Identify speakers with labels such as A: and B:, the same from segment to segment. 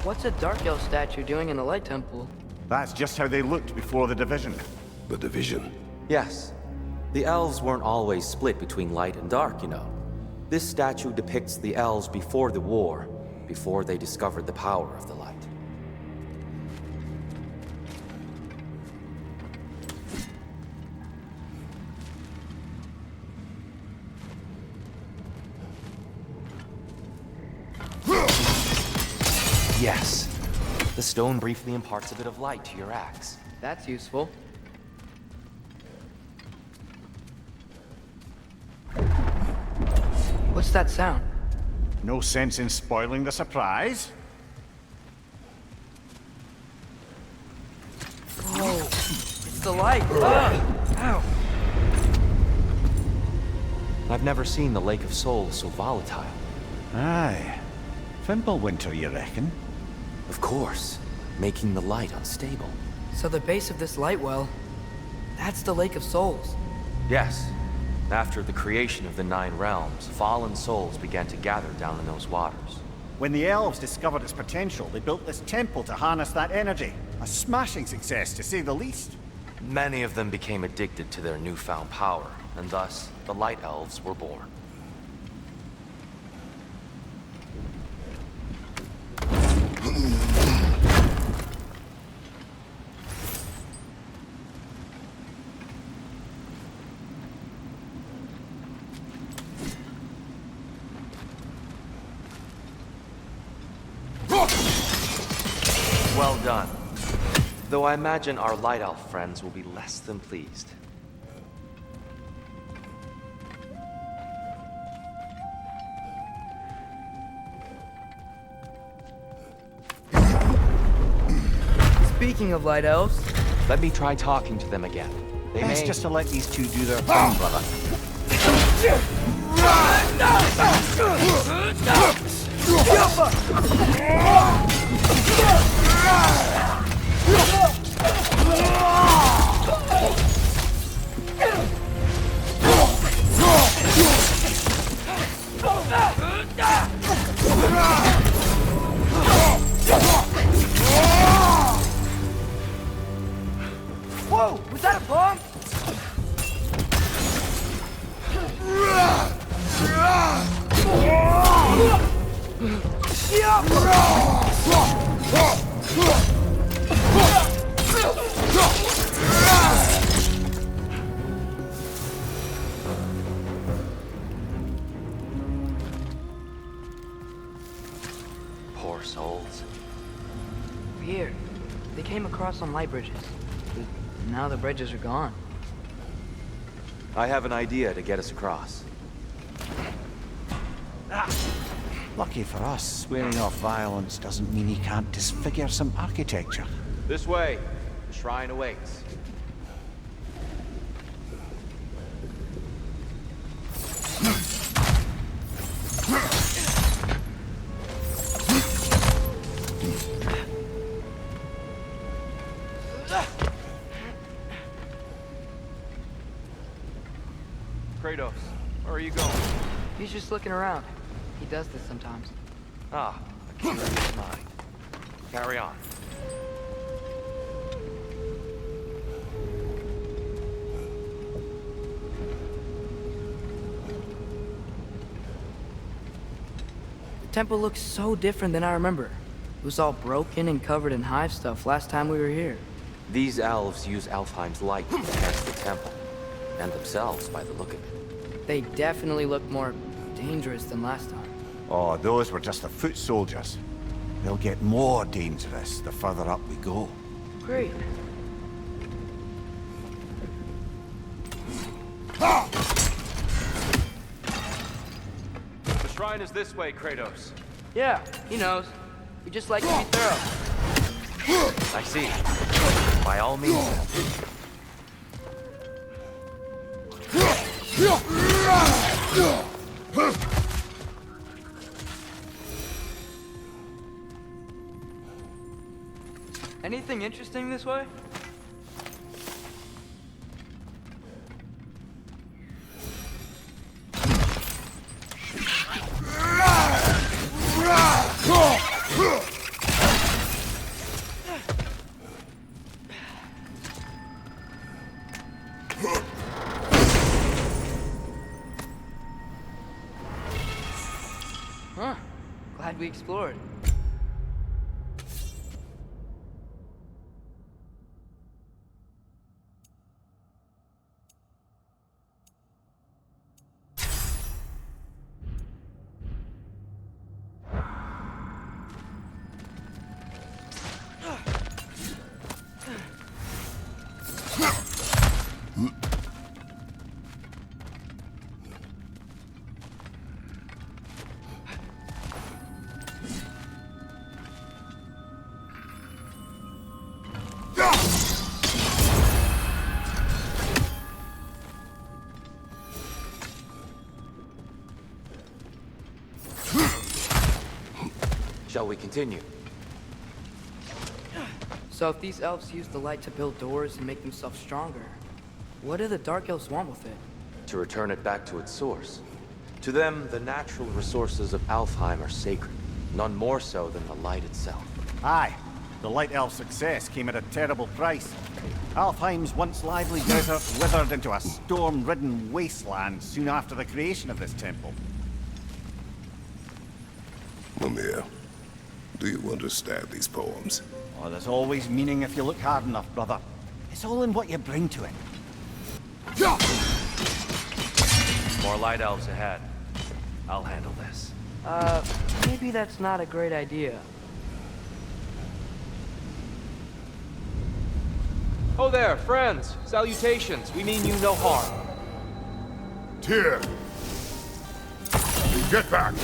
A: What's a Dark Elf statue doing in the Light Temple?
B: That's just how they looked before the division.
C: The division?
D: Yes. The elves weren't always split between light and dark, you know. This statue depicts the elves before the war, before they discovered the power of the light. Yes. The stone briefly imparts a bit of light to your axe.
A: That's useful. What's that sound?
B: No sense in spoiling the surprise.
A: Whoa, it's the light. Ow.
D: I've never seen the Lake of Souls so volatile.
B: Aye. Fimbulwinter, you reckon?
D: Of course, making the light unstable.
A: So the base of this light well, that's the Lake of Souls.
D: Yes. After the creation of the Nine Realms, fallen souls began to gather down in those waters.
B: When the elves discovered its potential, they built this temple to harness that energy. A smashing success, to say the least.
D: Many of them became addicted to their newfound power, and thus, the Light Elves were born. Well done. Though I imagine our Light Elf friends will be less than pleased.
A: Speaking of Light Elves,
D: Let me try talking to them again. They
B: Best
D: may...
B: just to let these two do their thing, brother.
A: whoa, was that a bomb?
D: Poor souls.
A: Weird. They came across on light bridges. Now the bridges are gone.
D: I have an idea to get us across.
B: Lucky for us, swearing off violence doesn't mean he can't disfigure some architecture.
D: This way. The shrine awaits. Kratos, where are you going?
A: He's just looking around. He does this sometimes.
D: Ah, a curious mind. Carry on.
A: The temple looks so different than I remember. It was all broken and covered in hive stuff last time we were here.
D: These elves use Alfheim's light to enhance the temple, and themselves by the look of it.
A: They definitely look more dangerous than last time.
B: Oh, those were just the foot soldiers. They'll get more dangerous the further up we go.
A: Great.
D: The shrine is this way, Kratos.
A: Yeah, he knows. We just like to be thorough.
D: I see. By all means.
A: Anything interesting this way? Huh. Glad we explored.
D: Shall we continue?
A: So if these elves use the light to build doors and make themselves stronger, what do the Dark Elves want with it?
D: To return it back to its source. To them, the natural resources of Alfheim are sacred, none more so than the light itself.
B: Aye, the Light Elf's success came at a terrible price. Alfheim's once lively desert withered into a storm-ridden wasteland soon after the creation of this temple.
C: Mimir, do you understand these poems?
B: Oh, there's always meaning if you look hard enough, brother. It's all in what you bring to it.
E: More light elves ahead. I'll handle this.
A: Maybe that's not a great idea.
E: Oh there, friends! Salutations! We mean you no harm.
C: Tyr! Get back!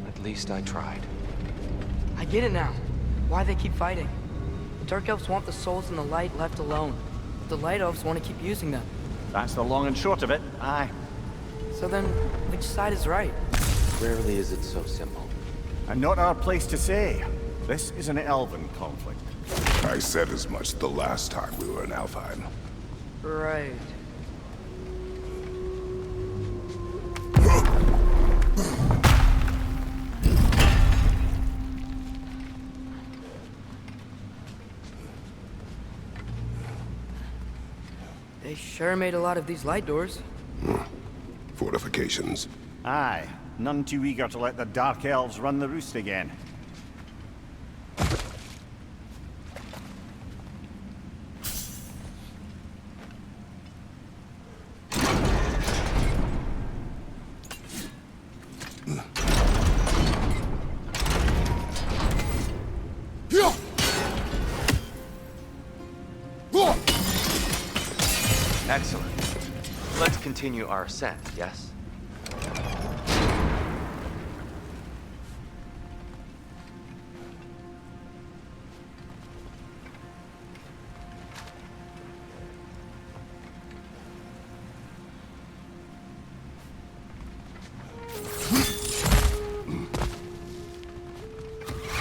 D: At least I tried.
A: I get it now. Why they keep fighting. The Dark Elves want the souls in the light left alone. But the Light Elves want to keep using them.
B: That's the long and short of it, aye.
A: So then, which side is right?
D: Rarely is it so simple.
B: And not our place to say. This is an elven conflict.
C: I said as much the last time we were in Alfheim.
A: Right. They sure made a lot of these light doors.
C: Fortifications.
B: Aye, none too eager to let the Dark Elves run the roost again.
D: Excellent. Let's continue our ascent, yes?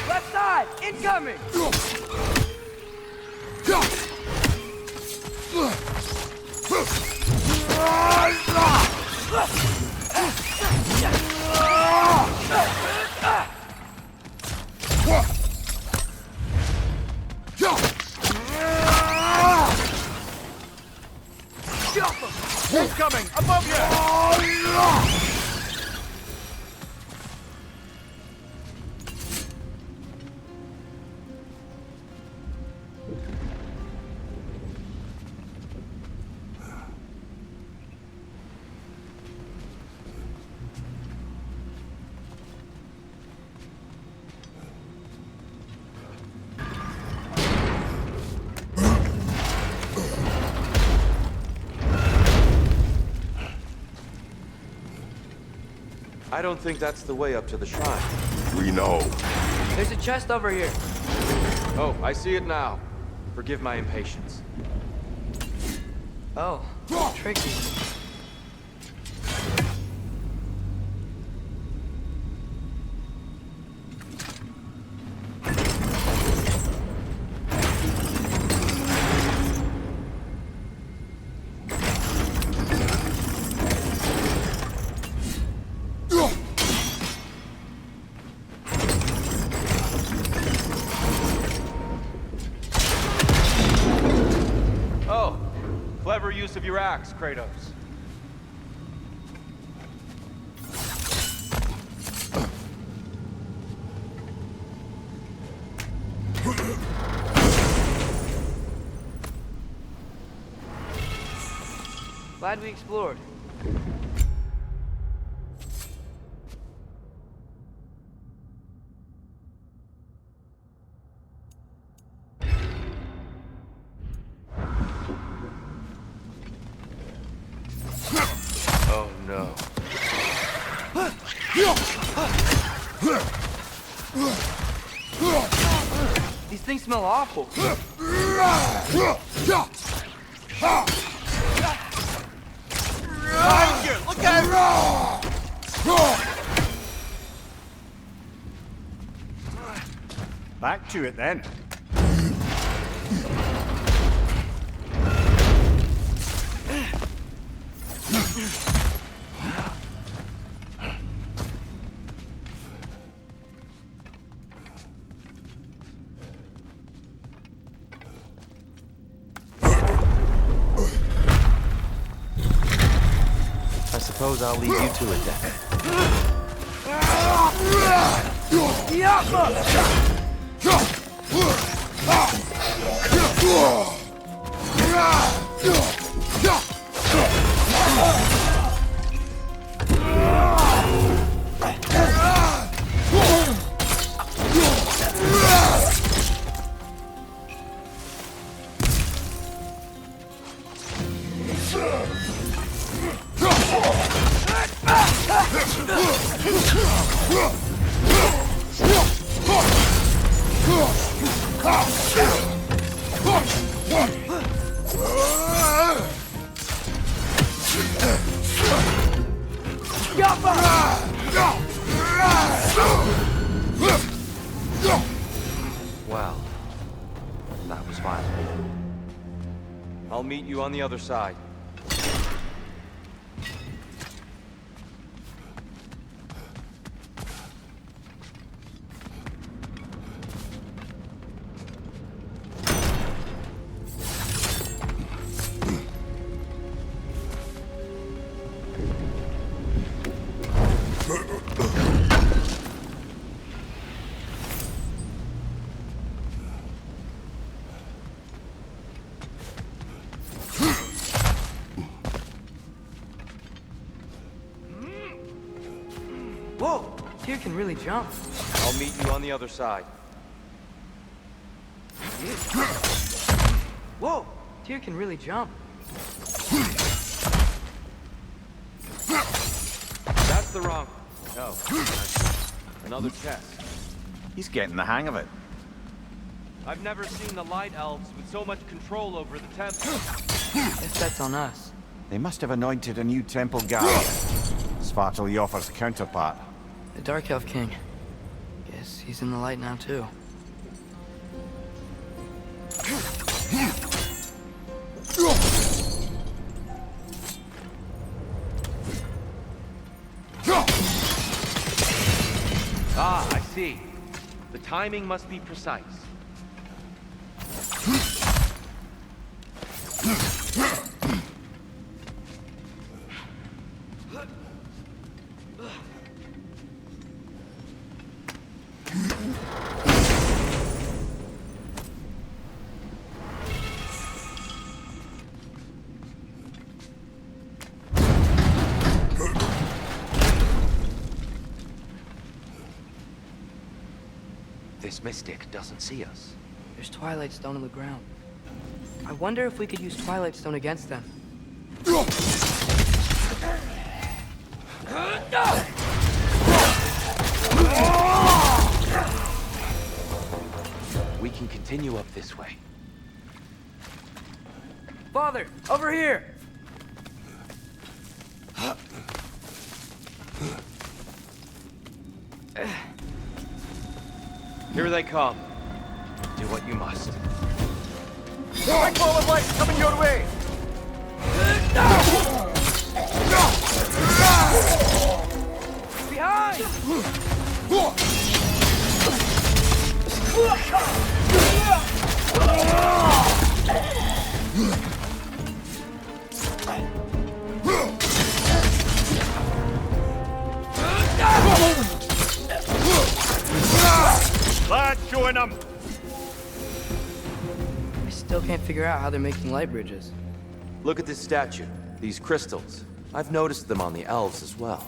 A: Left side! Incoming!
B: Incoming! Above you!
D: I don't think that's the way up to the shrine.
C: We know.
A: There's a chest over here.
D: Oh, I see it now. Forgive my impatience.
A: Oh, tricky.
D: Oh, clever use of your axe, Kratos.
A: Glad we explored.
D: Oh no.
A: These things smell awful.
B: Back to it then.
D: I suppose I'll leave you to it then. Well, that was fine. I'll meet you on the other side.
A: Whoa, Tyr can really jump.
D: I'll meet you on the other side.
A: Whoa, Tyr can really jump.
D: That's the wrong... No. Another chest.
B: He's getting the hang of it.
E: I've never seen the Light Elves with so much control over the temple.
A: Guess that's on us.
B: They must have anointed a new temple guard. Svartalf's counterpart.
A: The Dark Elf King. Guess he's in the light now, too.
E: Ah, I see. The timing must be precise. This mystic doesn't see us.
A: There's Twilight Stone on the ground. I wonder if we could use Twilight Stone against them.
E: We can continue up this way.
A: Father, over here!
E: Here they come. Do what you must.
B: Big ball of light coming your way!
A: Behind!
B: Lad, showing them!
A: I still can't figure out how they're making light bridges.
D: Look at this statue, these crystals. I've noticed them on the elves as well.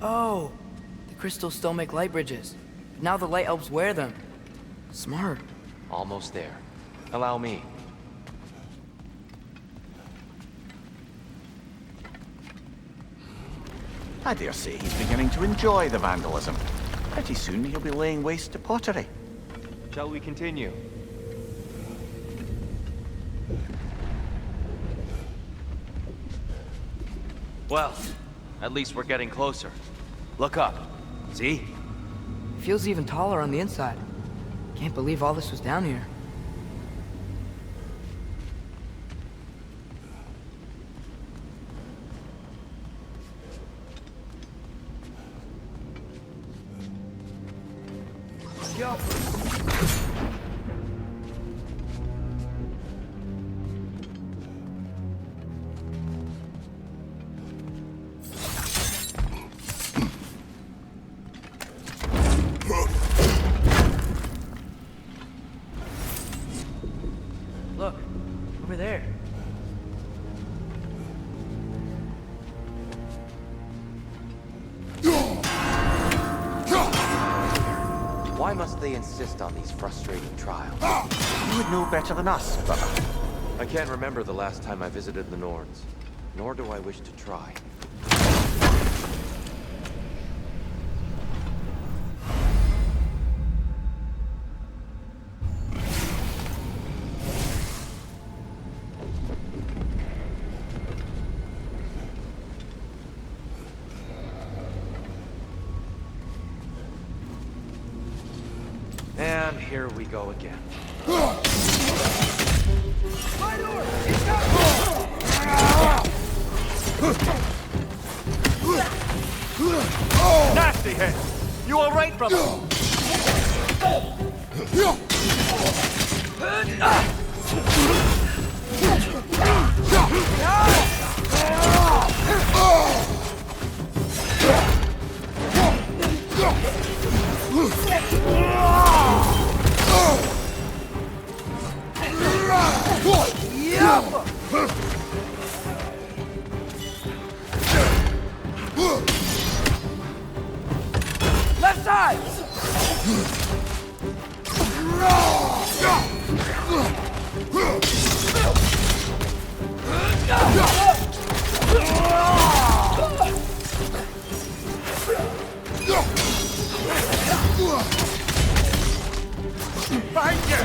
A: Oh, the crystals still make light bridges. But now the light elves wear them. Smart.
E: Almost there. Allow me.
B: I dare say he's beginning to enjoy the vandalism. Pretty soon he'll be laying waste to pottery.
E: Shall we continue? Well, at least we're getting closer. Look up. See?
A: It feels even taller on the inside. Can't believe all this was down here. Yo. Look, over there.
D: Why must they insist on these frustrating trials?
B: You would know better than us, brother.
D: I can't remember the last time I visited the Norns, nor do I wish to try.
E: And here we go again.
B: Nasty hit! You all right, brother?
A: Left side!
B: Behind you!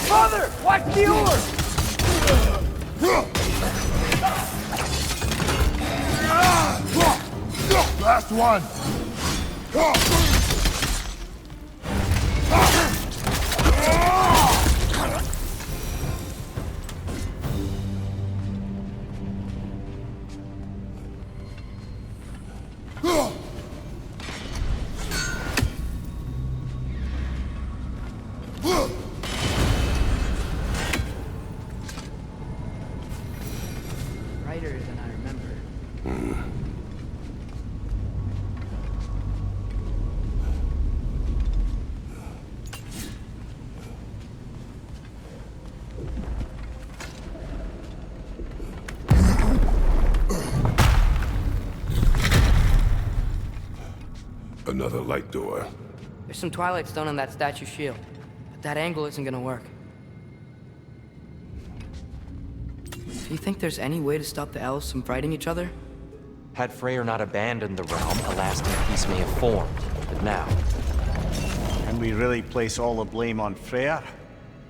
A: Father, watch the oars!
C: Last one! Another light door.
A: There's some Twilight Stone on that statue shield, but that angle isn't gonna work. Do you think there's any way to stop the elves from fighting each other?
D: Had Freyr not abandoned the realm, a lasting peace may have formed. But now,
B: Can we really place all the blame on Freyr?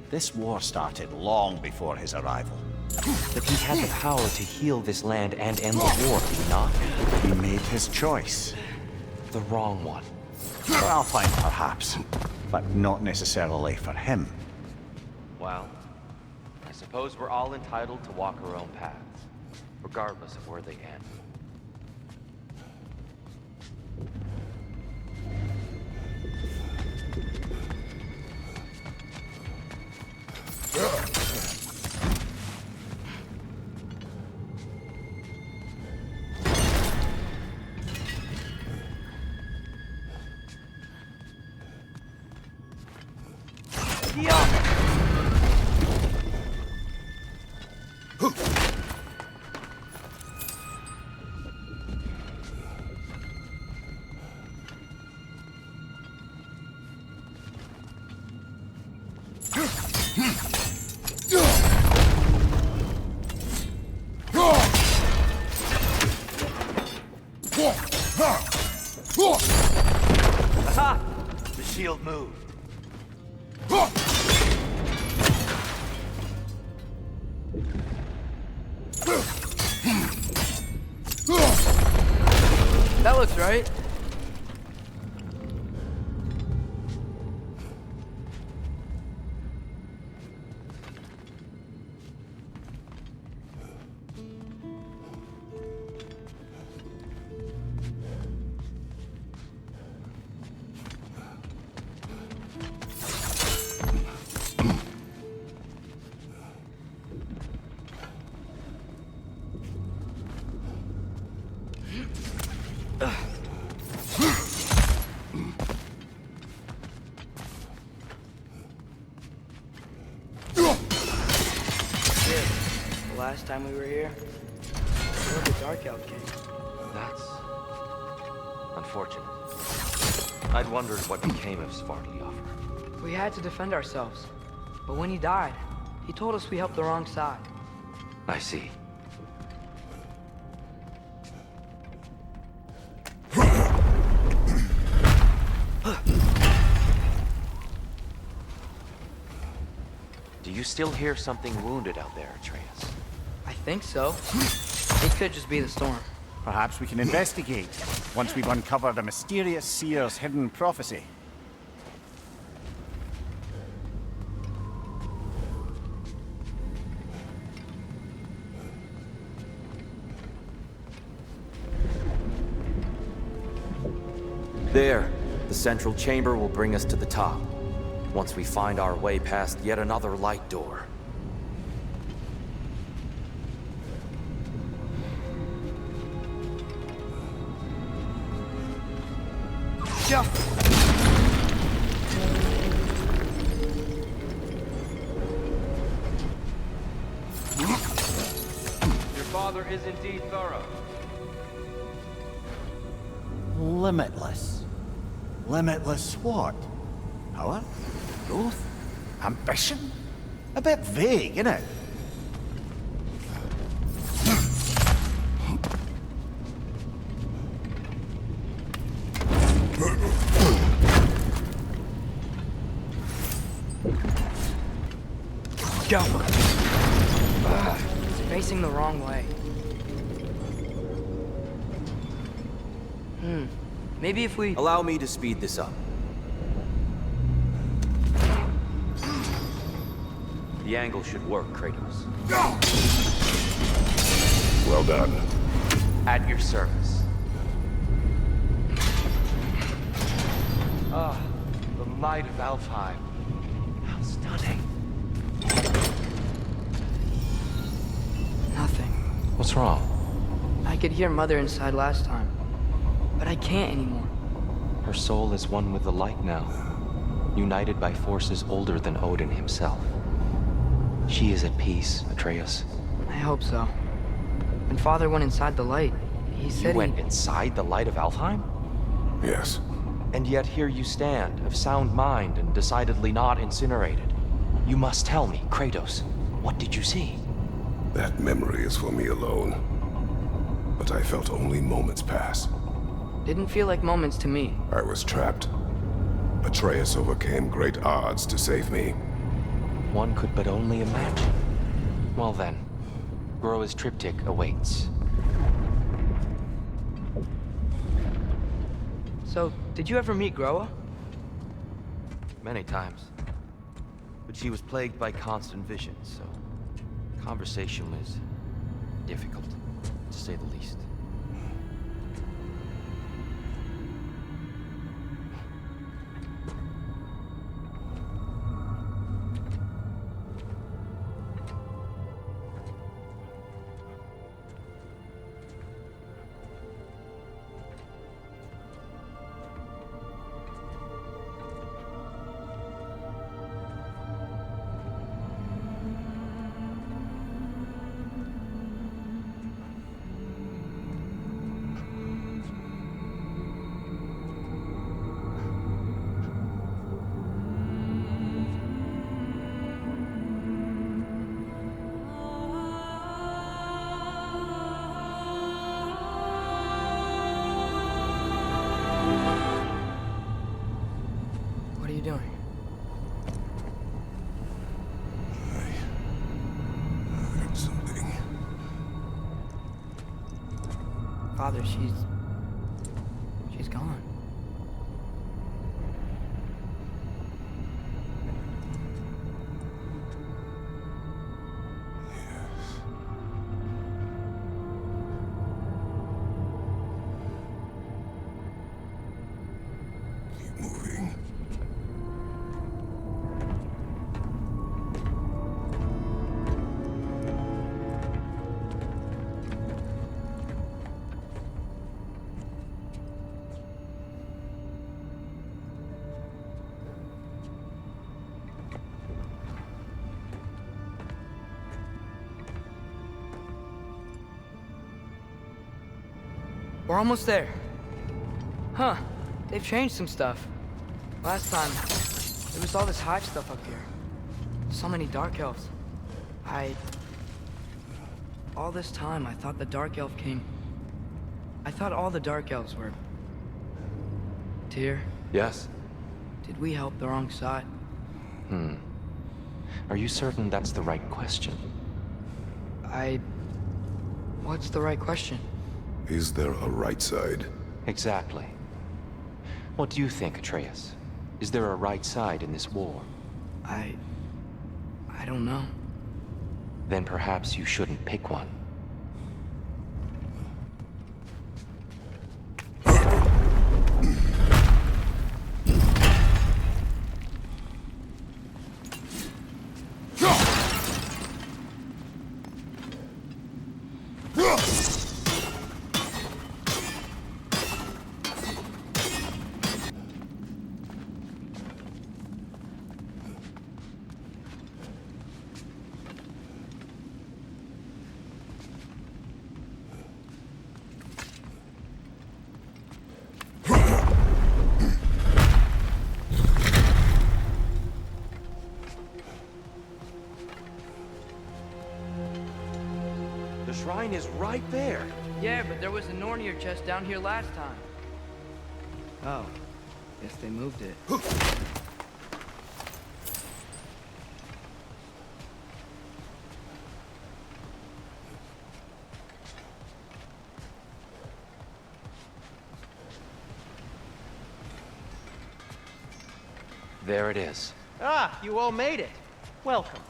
B: This war started long before his arrival.
D: but he had the power to heal this land and end the war, did he not?
B: He made his choice.
D: The wrong one.
B: For Alfheim, perhaps, but not necessarily for him.
E: Well, I suppose we're all entitled to walk our own paths, regardless of where they end. Aha! The shield moved.
A: That looks right. Last time we were here, before the Dark Elf came.
E: That's unfortunate. I'd wondered what became of Svartalfheim.
A: We had to defend ourselves. But when he died, he told us we helped the wrong side.
E: I see. Do you still hear something wounded out there, Atreus?
A: I think so. It could just be the storm.
B: Perhaps we can investigate, once we've uncovered a mysterious seer's hidden prophecy.
D: There, the central chamber will bring us to the top. Once we find our way past yet another light door.
A: Jump!
E: Your father is indeed thorough.
B: Limitless. Limitless what? Power? Growth? Ambition? A bit vague, innit?
A: Go! It's facing the wrong way. Maybe if we...
D: Allow me to speed this up.
E: The angle should work, Kratos.
C: Well done.
E: At your service. Ah, the might of Alfheim. How stunning.
A: Nothing.
E: What's wrong?
A: I could hear Mother inside last time, but I can't anymore.
E: Her soul is one with the light now, united by forces older than Odin himself. She is at peace, Atreus.
A: I hope so. When Father went inside the light, he
E: You
A: said
E: went inside the light of Alfheim?
C: Yes.
E: And yet here you stand, of sound mind and decidedly not incinerated. You must tell me, Kratos, what did you see?
C: That memory is for me alone. But I felt only moments pass.
A: Didn't feel like moments to me.
C: I was trapped. Atreus overcame great odds to save me.
E: One could but only imagine. Well then, Groa's triptych awaits.
A: So, did you ever meet Groa?
E: Many times. But she was plagued by constant visions, so conversation was difficult, to say the least.
A: What are you doing?
C: I heard something.
A: Father, she's gone.
C: Keep moving.
A: We're almost there. Huh. They've changed some stuff. Last time, there was all this hive stuff up here. So many Dark Elves. All this time, I thought the Dark Elf King... I thought all the Dark Elves were... Tyr,
E: Yes?
A: did we help the wrong side?
E: Are you certain that's the right question?
A: What's the right question?
C: Is there a right side?
E: Exactly. What do you think, Atreus? Is there a right side in this war?
A: I don't know.
E: Then perhaps you shouldn't pick one. The shrine is right there.
A: Yeah, but there was a Nornir chest down here last time. Oh. Guess they moved it.
E: There it is.
F: Ah, you all made it. Welcome.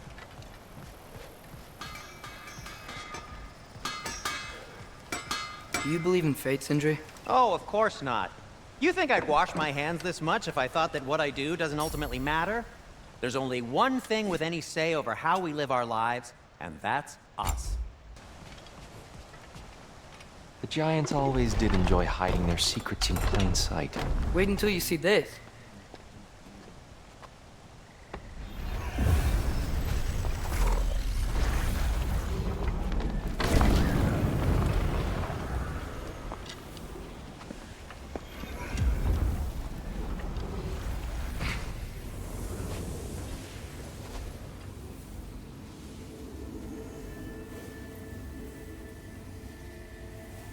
A: Do you believe in fate, Sindri?
F: Oh, of course not. You think I'd wash my hands this much if I thought that what I do doesn't ultimately matter? There's only one thing with any say over how we live our lives, and that's us.
E: The Giants always did enjoy hiding their secrets in plain sight.
A: Wait until you see this.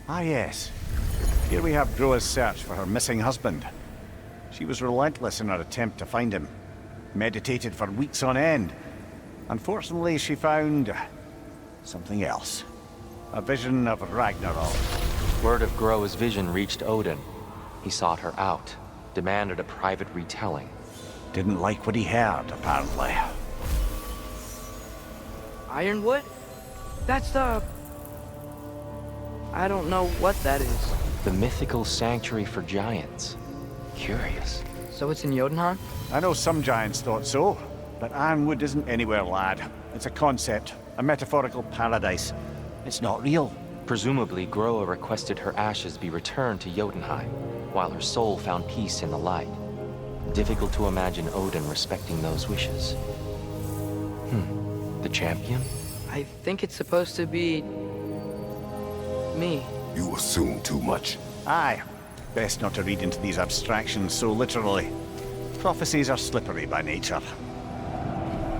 B: Ah, yes. Here we have Groa's search for her missing husband. She was relentless in her attempt to find him. Meditated for weeks on end. Unfortunately, she found something else. A vision of Ragnarok.
D: Word of Groa's vision reached Odin. He sought her out, demanded a private retelling.
B: Didn't like what he heard, apparently.
A: Ironwood? That's the... I don't know what that is.
D: The mythical sanctuary for giants. Curious.
A: So it's in Jotunheim?
B: I know some giants thought so, but Ironwood isn't anywhere, lad. It's a concept, a metaphorical paradise. It's not real.
D: Presumably, Groa requested her ashes be returned to Jotunheim, while her soul found peace in the light. Difficult to imagine Odin respecting those wishes. The champion?
A: I think it's supposed to be... me.
C: You assume too much.
B: Aye. Best not to read into these abstractions so literally. Prophecies are slippery by nature.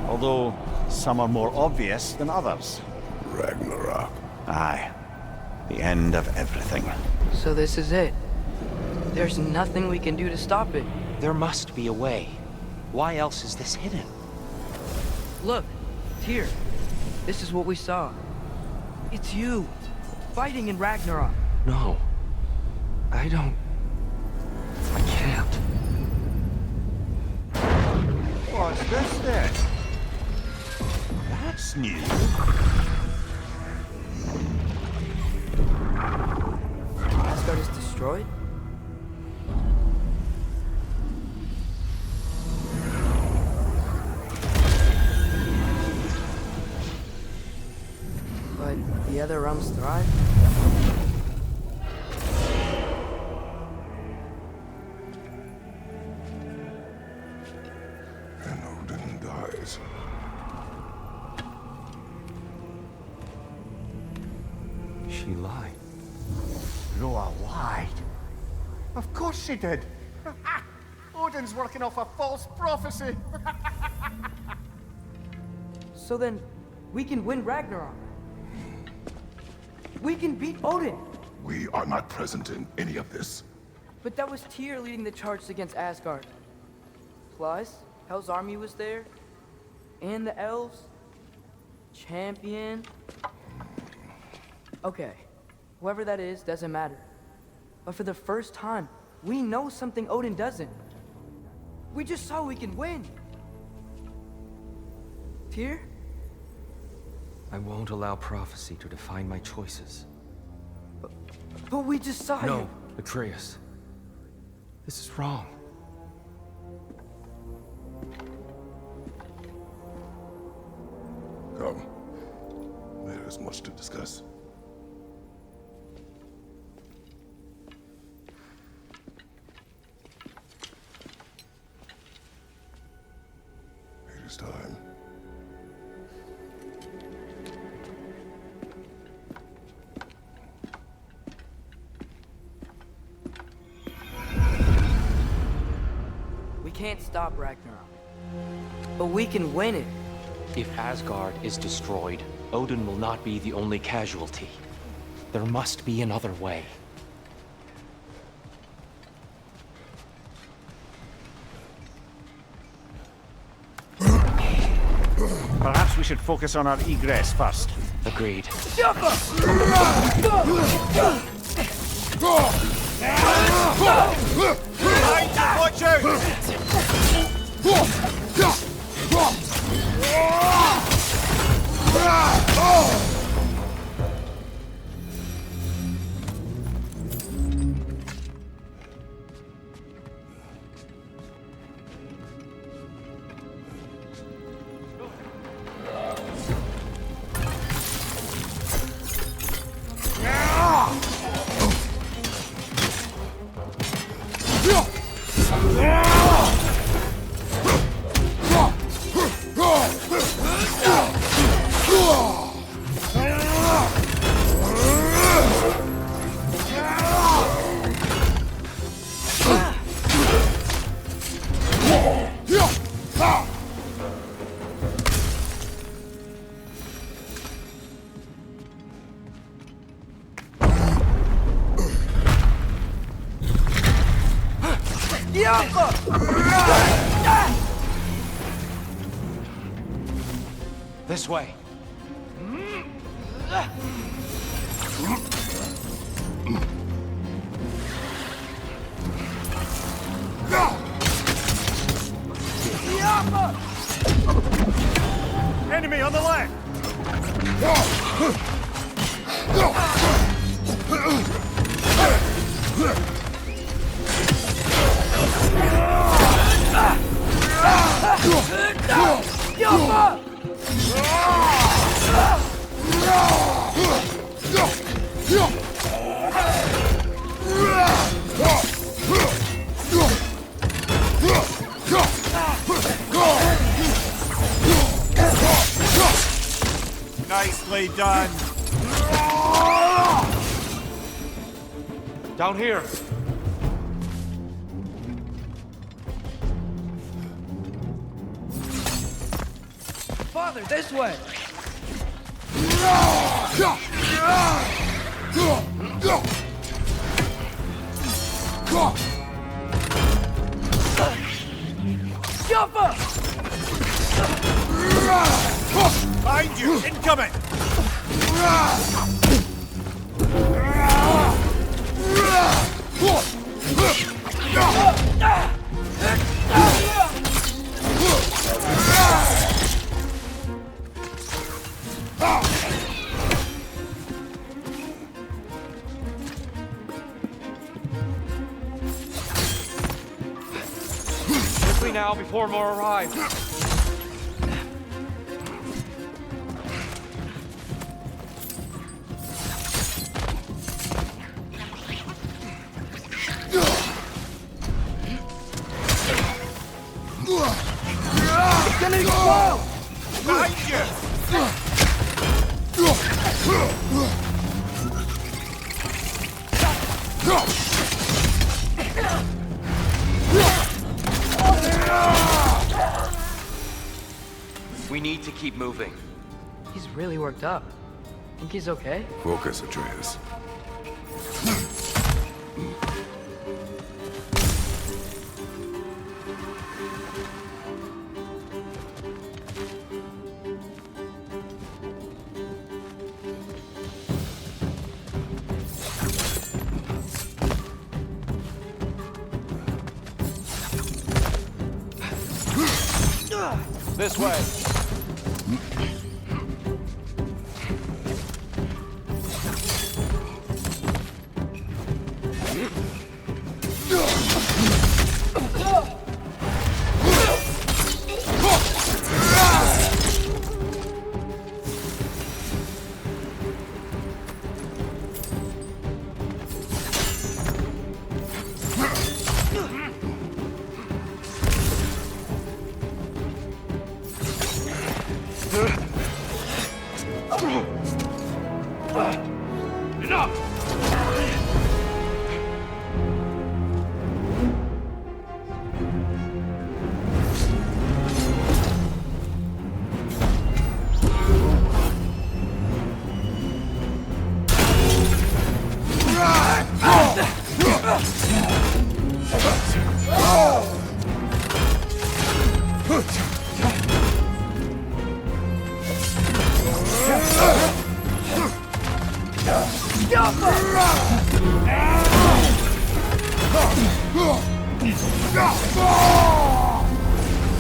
B: Although, some are more obvious than others.
C: Ragnarok.
B: Aye. The end of everything.
A: So this is it. There's nothing we can do to stop it.
E: There must be a way. Why else is this hidden?
A: Look, here. This is what we saw. It's you, fighting in Ragnarok.
E: No. I don't... I can't.
B: What's this then? That's new.
A: Asgard is destroyed? But the other realms thrive?
C: And Odin dies.
E: She lied.
B: Groa lied. Of course she did. Odin's working off a false prophecy.
A: So then, we can win Ragnarok. We can beat Odin.
C: We are not present in any of this.
A: But that was Tyr leading the charge against Asgard. Plus, Hell's army was there. And the elves. Champion. Okay, whoever that is doesn't matter. But for the first time, we know something Odin doesn't. We just saw we can win. Tyr?
E: I won't allow prophecy to define my choices.
A: But we just saw
E: No,
A: you.
E: Atreus. This is wrong.
C: Come. There is much to discuss. It is time.
A: We can't stop Ragnarok. But we can win it.
D: If Asgard is destroyed, Odin will not be the only casualty. There must be another way.
B: Perhaps we should focus on our egress first.
D: Agreed.
B: Watch out! This way. Enemy on the left! Nicely done.
E: Down here.
A: Father, this way! Jumper!
B: Behind you! Incoming!
E: Quickly now before more arrive.
A: It's gonna explode!
B: Behind you!
E: We need to keep moving.
A: He's really worked up. Think he's okay?
C: Focus, Atreus.
E: This way.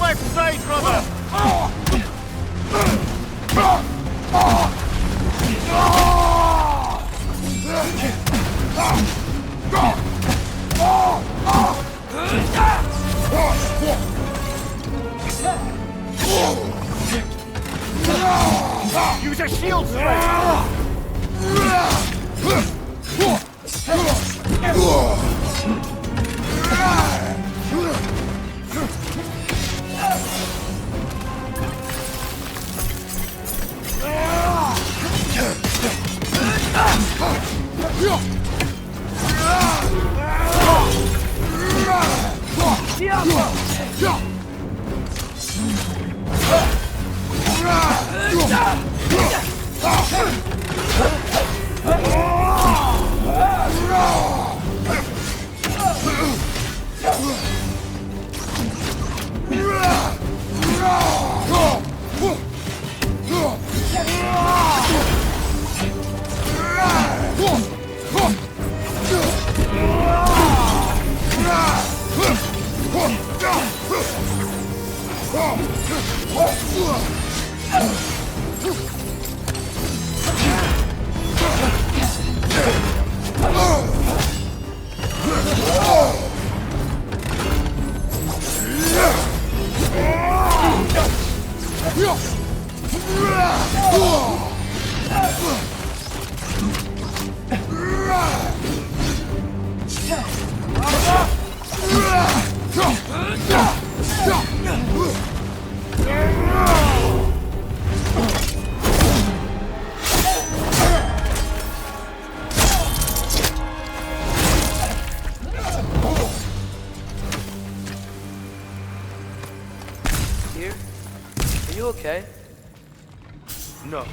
B: Left side, brother! Use a shield strike!
A: you okay?
E: No.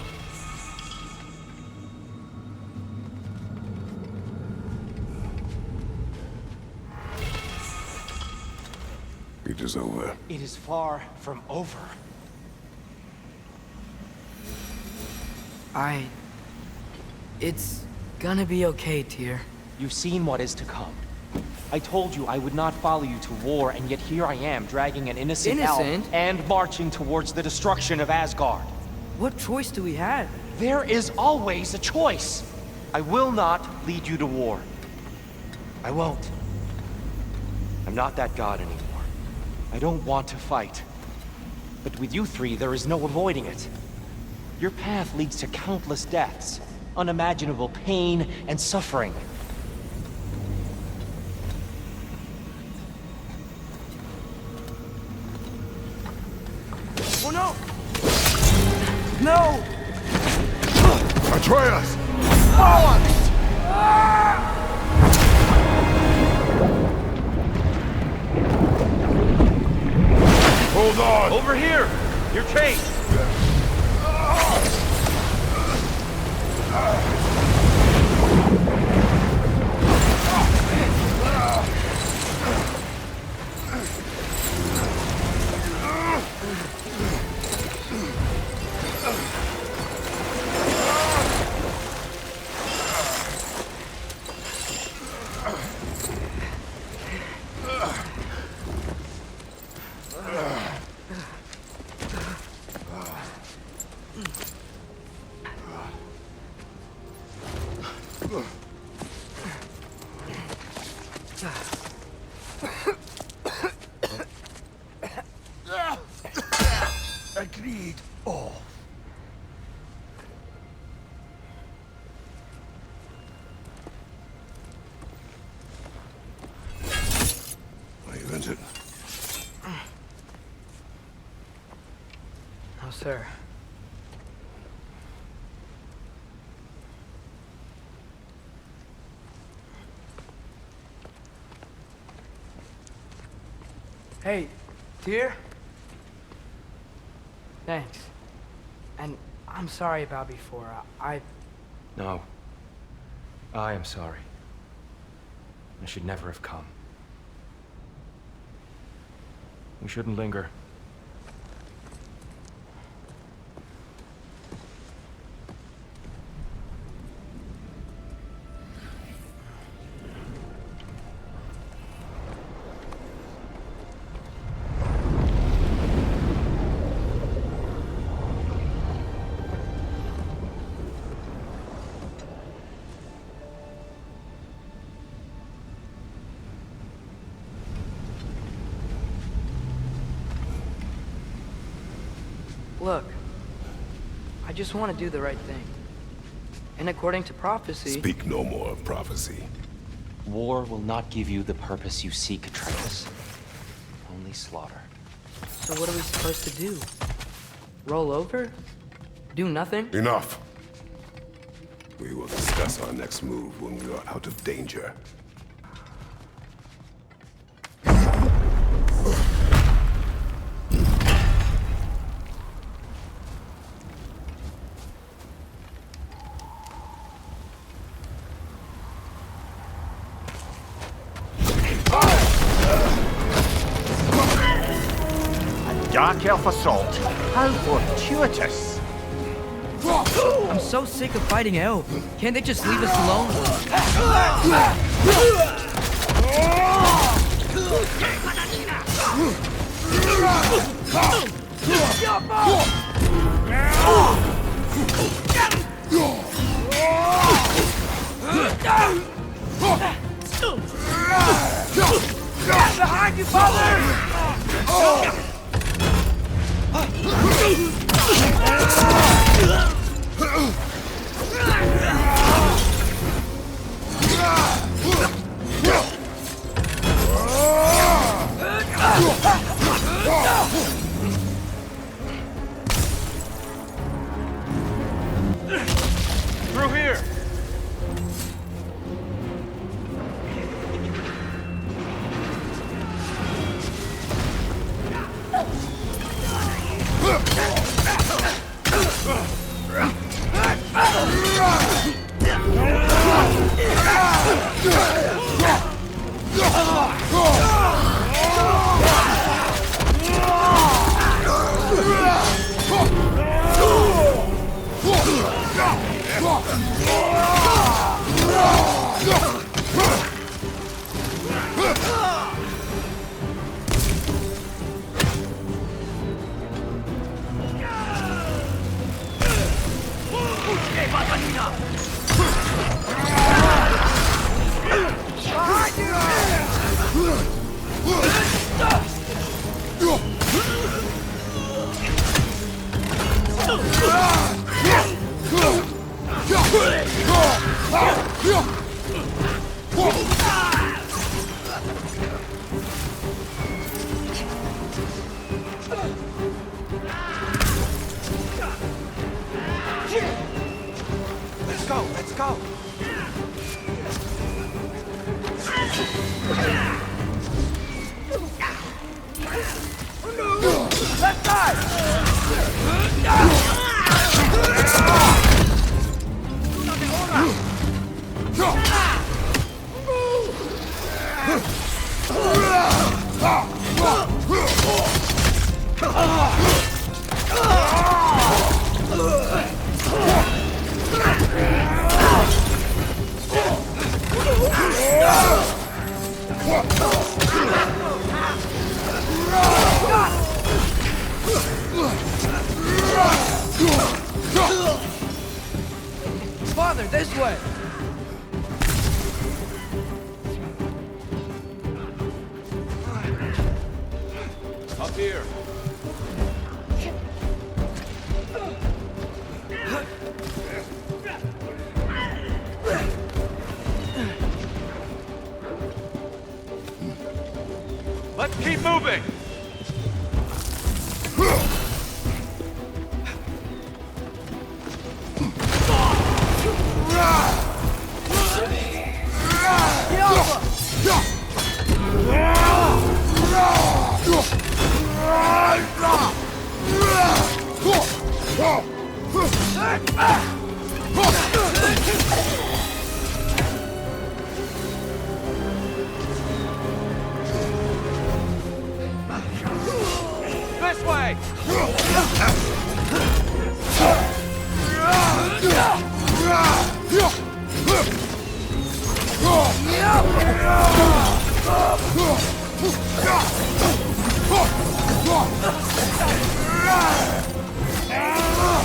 C: It is over.
G: It is far from over.
A: It's gonna be okay, Tyr.
G: You've seen what is to come. I told you I would not follow you to war, and yet here I am, dragging an innocent elf
A: Innocent?
G: and marching towards the destruction of Asgard.
A: What choice do we have?
G: There is always a choice.
E: I will not lead you to war. I won't. I'm not that god anymore.
G: I don't want to fight. But with you three, there is no avoiding it. Your path leads to countless deaths, unimaginable pain and suffering.
A: Oh no! No!
C: Atreus! Hold on!
E: Over here! You're chased!
C: Agreed. Oh. I invented.
A: No, sir. Hey, Tyr? Thanks. And I'm sorry about before.
E: No. I am sorry. I should never have come. We shouldn't linger.
A: Look, I just want to do the right thing. And according to prophecy...
C: Speak no more of prophecy.
G: War will not give you the purpose you seek, Atreus. Only slaughter.
A: So what are we supposed to do? Roll over? Do nothing?
C: Enough. We will discuss our next move when we are out of danger.
B: Dark elf assault. How fortuitous.
A: I'm so sick of fighting elves. Can't they just leave us alone? Behind you, father!
E: Through here!
G: Let's go, let's go!
A: Left side! Father, this way!
G: Up here. Let's keep moving! This way!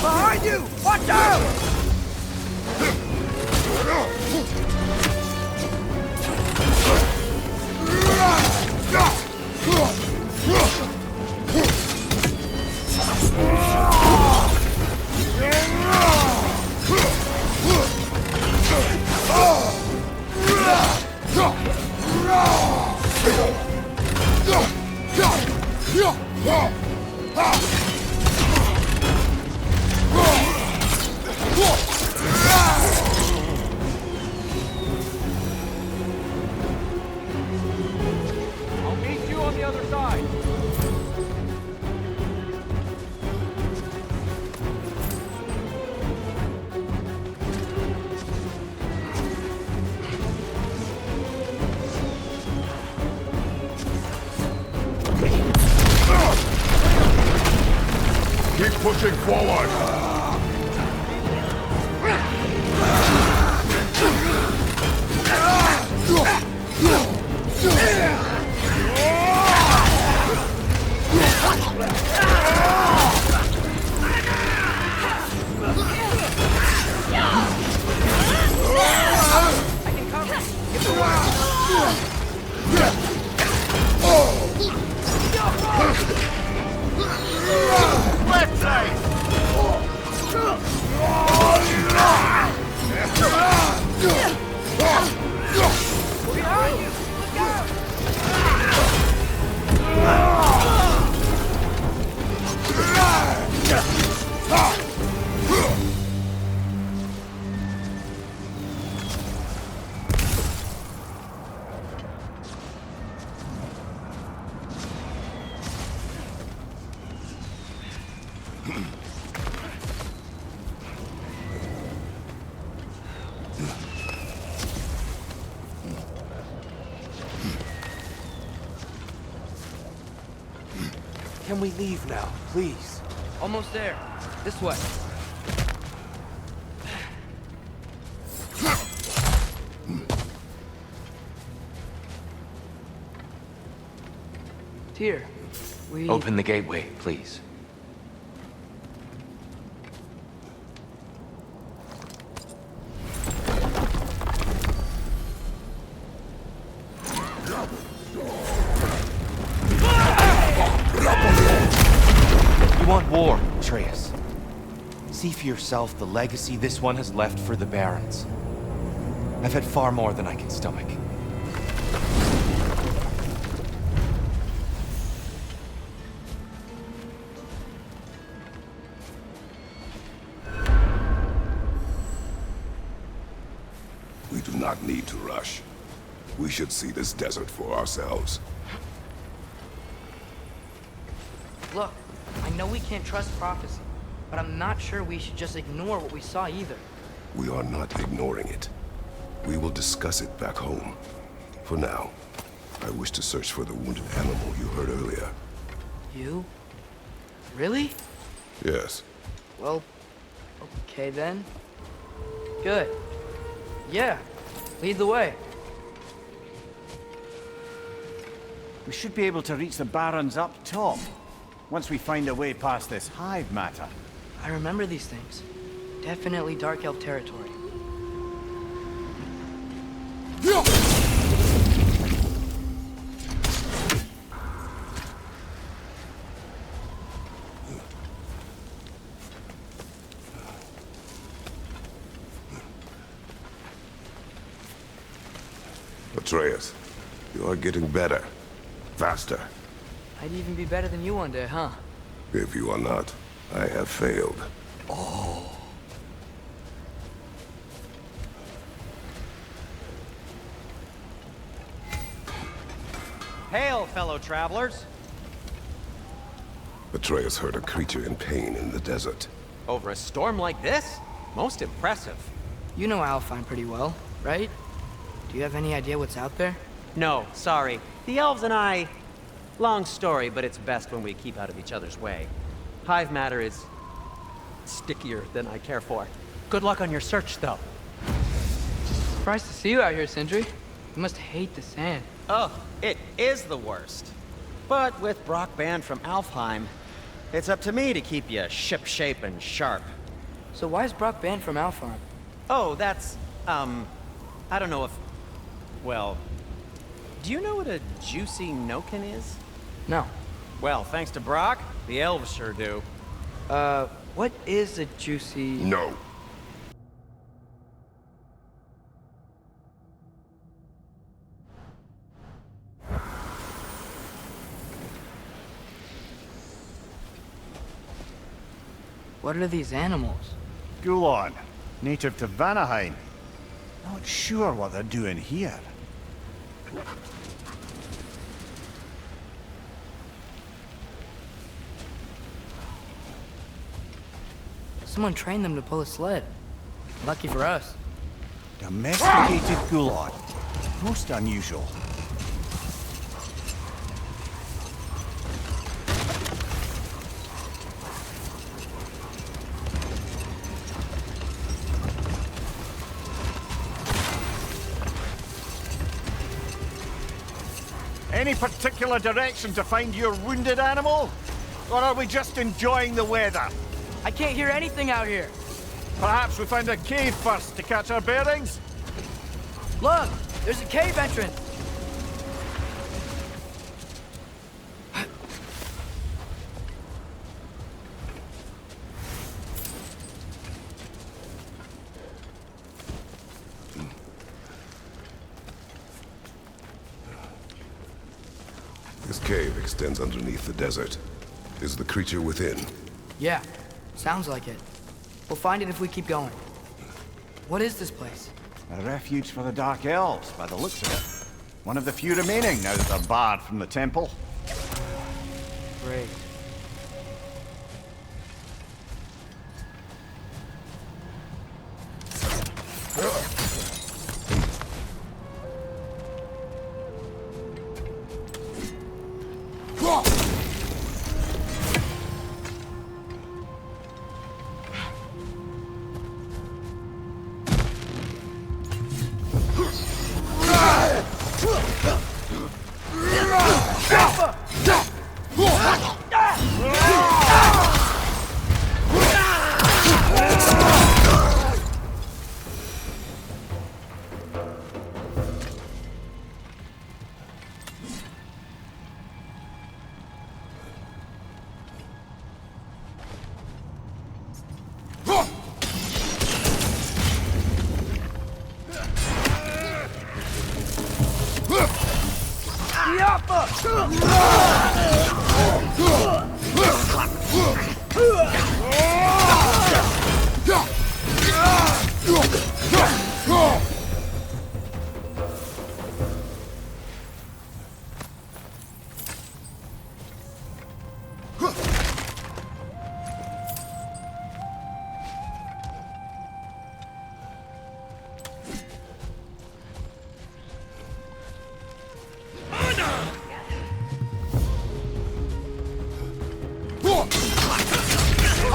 A: Behind you! Watch out!
G: I'll meet you on the other side.
C: Keep pushing forward!
G: Left side!
A: Behind you! Look out!
G: Can we leave now, please?
A: Almost there. This way. here. We...
E: Open the gateway, please.
G: You want war, Atreus. See for yourself the legacy this one has left for the Barons. I've had far more than I can stomach.
C: We do not need to rush. We should see this desert for ourselves.
A: Look, I know we can't trust prophecy, but I'm not sure we should just ignore what we saw either.
C: We are not ignoring it. We will discuss it back home. For now, I wish to search for the wounded animal you heard earlier.
A: You? Really?
C: Yes.
A: Well, okay then. Good. Yeah, lead the way.
B: We should be able to reach the Barons up top, once we find a way past this hive matter.
A: I remember these things. Definitely Dark Elf territory.
C: Atreus, you are getting better. Faster.
A: I'd even be better than you one day, huh?
C: If you are not, I have failed.
F: Hail, fellow travelers!
C: Atreus heard a creature in pain in the desert.
F: Over a storm like this? Most impressive.
A: You know Alfheim pretty well, right? Do you have any idea what's out there?
F: No, sorry. The elves and I... Long story, but it's best when we keep out of each other's way. Hive matter is... stickier than I care for. Good luck on your search, though.
A: Surprised to see you out here, Sindri. You must hate the sand.
F: Oh, it is the worst. But with Brock banned from Alfheim, it's up to me to keep you shipshape and sharp.
A: So why is Brock banned from Alfheim?
F: Oh, that's, I don't know if... Well, do you know what a juicy noken is?
A: No.
F: Well, thanks to Brock, the elves sure do.
A: What is a juicy...
C: No.
A: What are these animals?
B: Gulon, native to Vanaheim. Not sure what they're doing here.
A: Someone trained them to pull a sled. Lucky for us.
B: Domesticated Gulon. Most unusual. Any particular direction to find your wounded animal? Or are we just enjoying the weather?
A: I can't hear anything out here.
B: Perhaps we find a cave first to catch our bearings?
A: Look, there's a cave entrance.
C: This cave extends underneath the desert. Is the creature within?
A: Yeah, sounds like it. We'll find it if we keep going. What is this place?
B: A refuge for the Dark Elves, by the looks of it. One of the few remaining now that they're barred from the temple.
A: Great.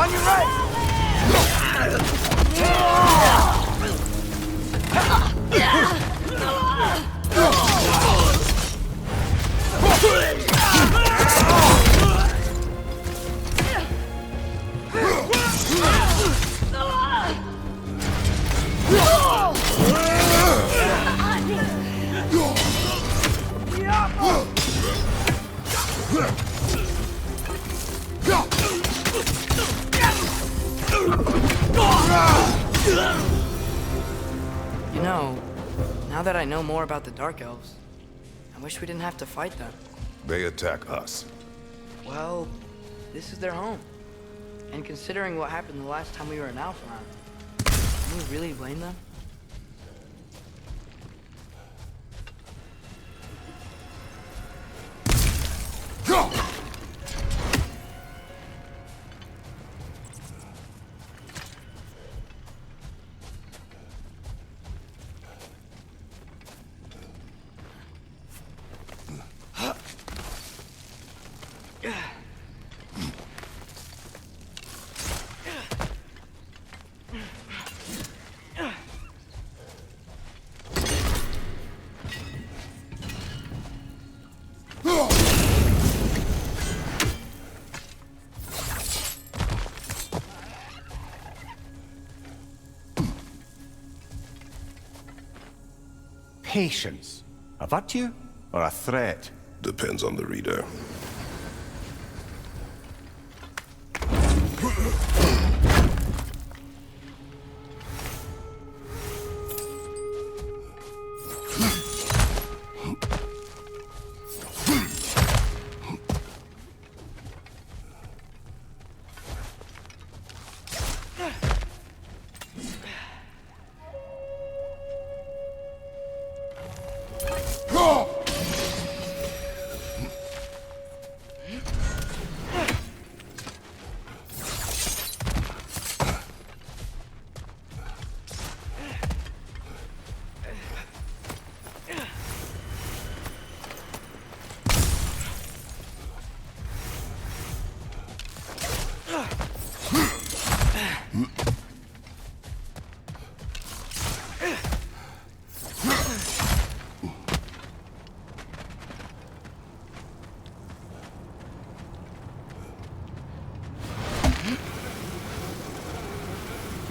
A: On your right! You know, now that I know more about the Dark Elves, I wish we didn't have to fight them.
C: They attack us.
A: Well, this is their home. And considering what happened the last time we were in Alphaland, can we really blame them?
B: Patience. A virtue or a threat?
C: Depends on the reader.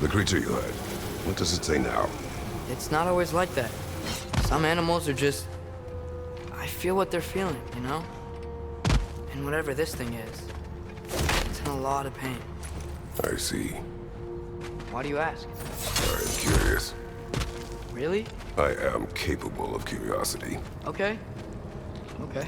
C: The creature you had, what does it say now?
A: It's not always like that. Some animals are just... I feel what they're feeling, you know? And whatever this thing is, it's in a lot of pain.
C: I see.
A: Why do you ask?
C: I am curious.
A: Really?
C: I am capable of curiosity.
A: Okay. Okay.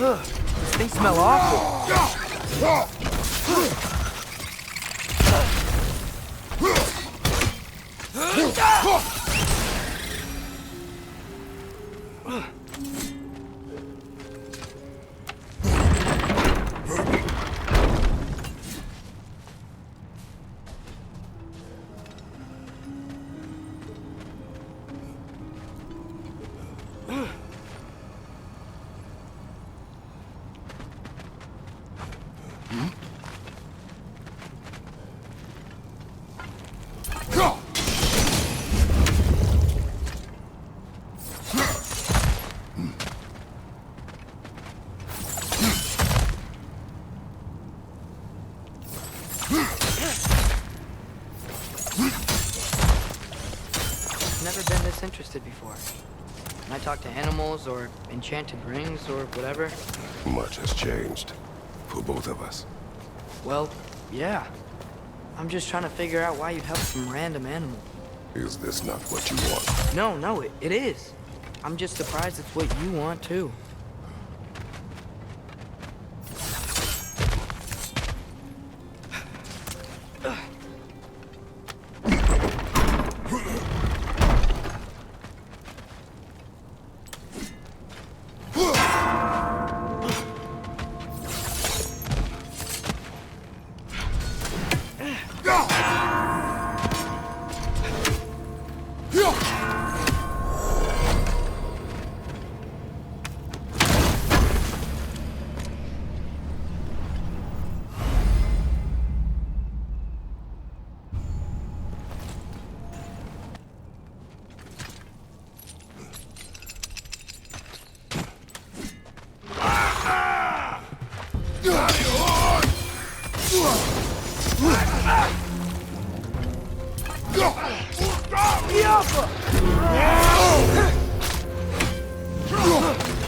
A: These things smell awful. I talk to animals or enchanted rings or whatever?
C: Much has changed. For both of us.
A: Well, yeah. I'm just trying to figure out why you'd help some random animal.
C: Is this not what you want?
A: No, it is. I'm just surprised it's what you want, too.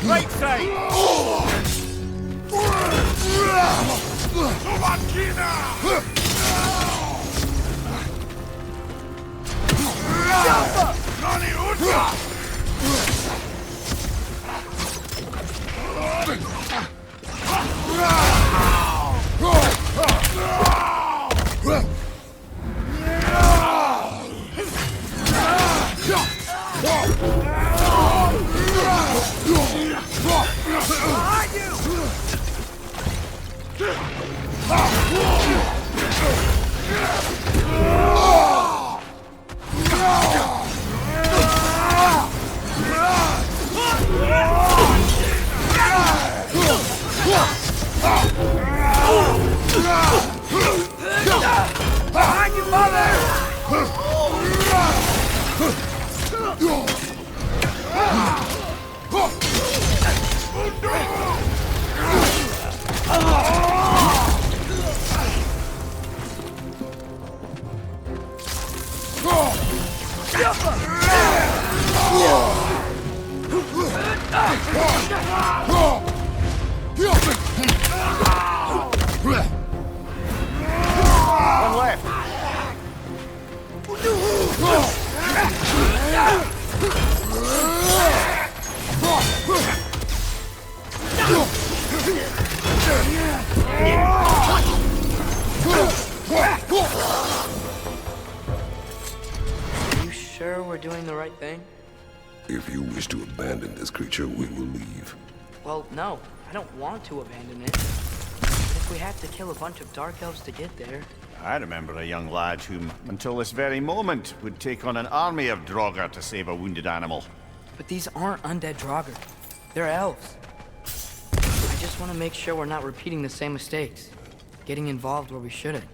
B: Right side!
A: Behind you, mother!
B: One left.
A: Are you sure we're doing the right thing?
C: If you wish to abandon this creature, we will leave.
A: Well, no. I don't want to abandon it. But if we have to kill a bunch of dark elves to get there...
B: I remember a young lad whom, until this very moment, would take on an army of Draugr to save a wounded animal.
A: But these aren't undead Draugr. They're elves. I just want to make sure we're not repeating the same mistakes. Getting involved where we shouldn't.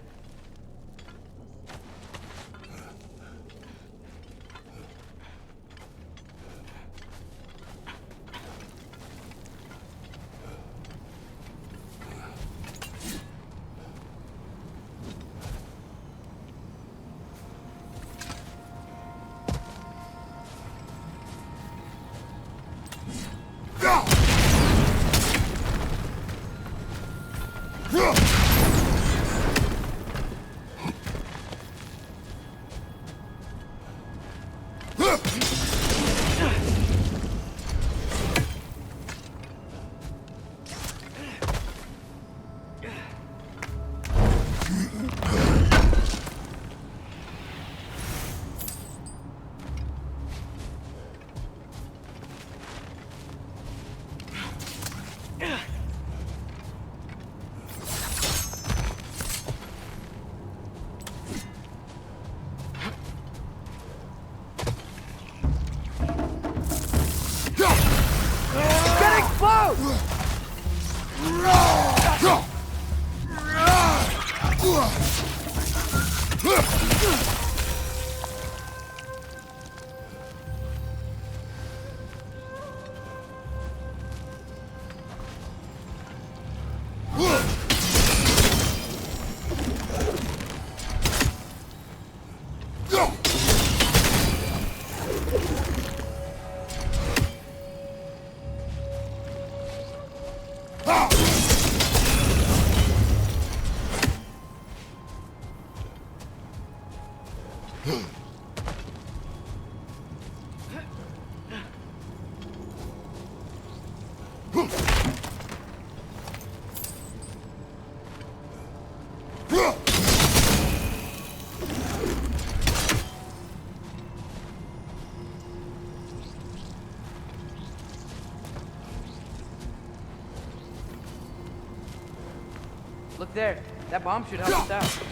A: Look there. That bomb should help us out.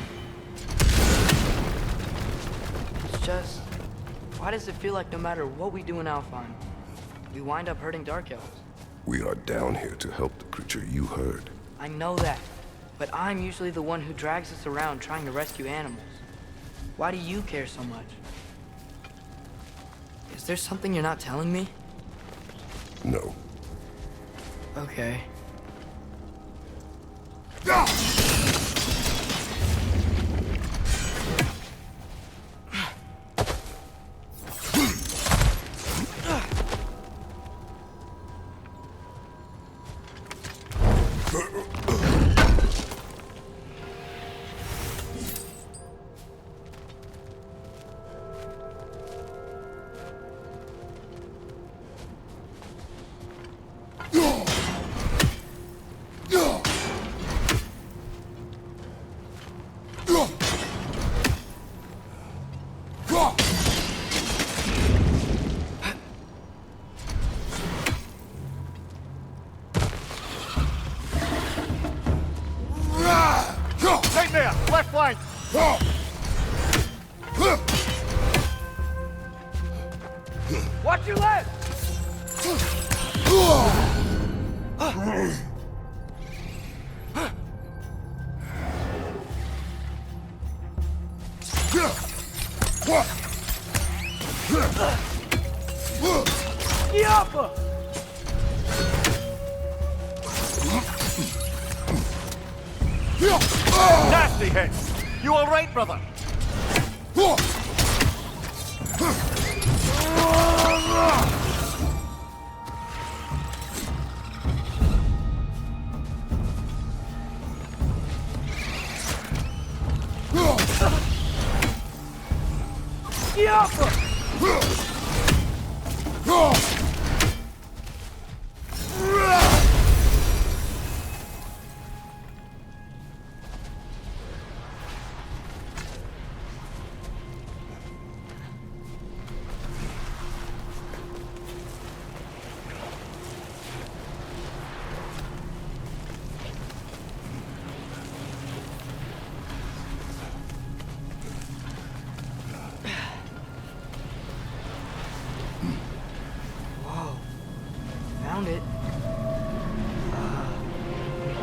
A: It's just... why does it feel like no matter what we do in Alfheim, we wind up hurting Dark Elves?
C: We are down here to help the creature you heard.
A: I know that, but I'm usually the one who drags us around trying to rescue animals. Why do you care so much? Is there something you're not telling me?
C: No.
A: Okay.
B: Nightmare! Left flank!
A: Watch your left!
B: Nasty hits! You alright, brother?
A: Found it.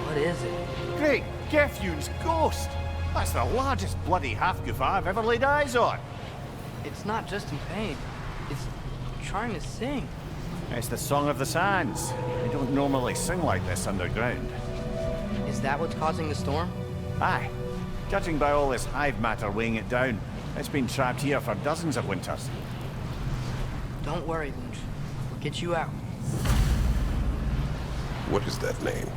A: What is it?
B: Great Gefyun's ghost! That's the largest bloody half-goof I've ever laid eyes on.
A: It's not just in pain. It's trying to sing.
B: It's the Song of the Sands. They don't normally sing like this underground.
A: Is that what's causing the storm?
B: Aye. Judging by all this hive matter weighing it down, it's been trapped here for dozens of winters.
A: Don't worry, Lunch. We'll get you out.
C: What is that name?